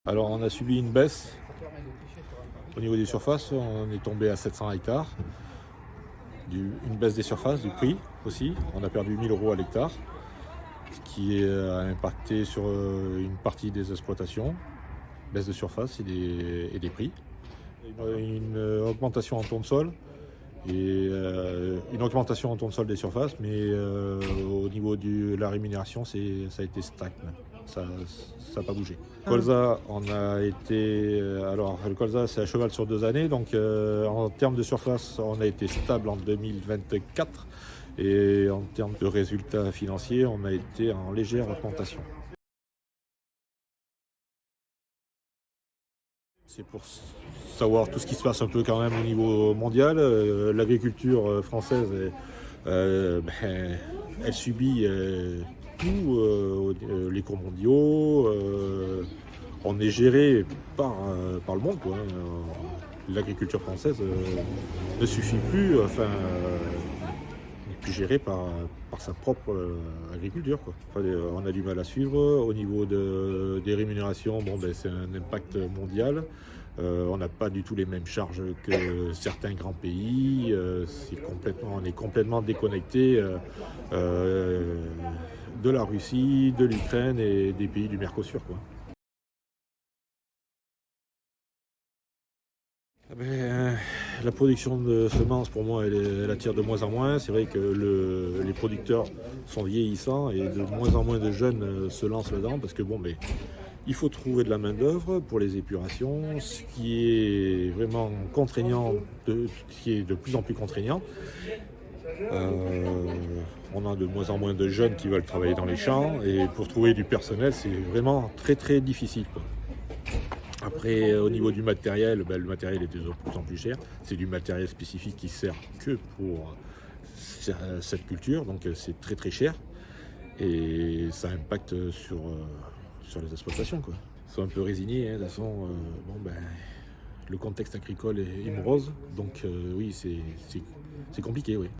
Alors on a subi une baisse au niveau des surfaces, on est tombé à 700 hectares. Une baisse des surfaces, du prix aussi, on a perdu 1000 € à l'hectare, ce qui a impacté sur une partie des exploitations, baisse de surface et des prix. Une augmentation en ton de sol et une augmentation en ton de sol des surfaces, mais au niveau de la rémunération, ça a été stagne. Ça n'a pas bougé. Colza, on a été. Alors, le colza, c'est à cheval sur 2 années. Donc, en termes de surface, on a été stable en 2024. Et en termes de résultats financiers, on a été en légère augmentation. C'est pour savoir tout ce qui se passe un peu quand même au niveau mondial. L'agriculture française, elle subit tout, les cours mondiaux. On est géré par le monde, quoi, hein. L'agriculture française ne suffit plus, n'est plus gérée par sa propre agriculture, quoi. Enfin, on a du mal à suivre. Au niveau des rémunérations, bon, c'est un impact mondial. On n'a pas du tout les mêmes charges que certains grands pays. On est complètement déconnecté de la Russie, de l'Ukraine et des pays du Mercosur, quoi. La production de semences, pour moi, elle attire de moins en moins. C'est vrai que les producteurs sont vieillissants et de moins en moins de jeunes se lancent là-dedans parce que il faut trouver de la main-d'œuvre pour les épurations, ce qui est vraiment contraignant, qui est de plus en plus contraignant. On a de moins en moins de jeunes qui veulent travailler dans les champs et pour trouver du personnel, c'est vraiment très très difficile, quoi. Après, au niveau du matériel, le matériel est de plus en plus cher. C'est du matériel spécifique qui sert que pour cette culture, donc c'est très très cher. Et ça impacte sur les exploitations, quoi. Ils sont un peu résignés, hein. De toute façon, le contexte agricole est morose, donc oui, c'est compliqué, oui.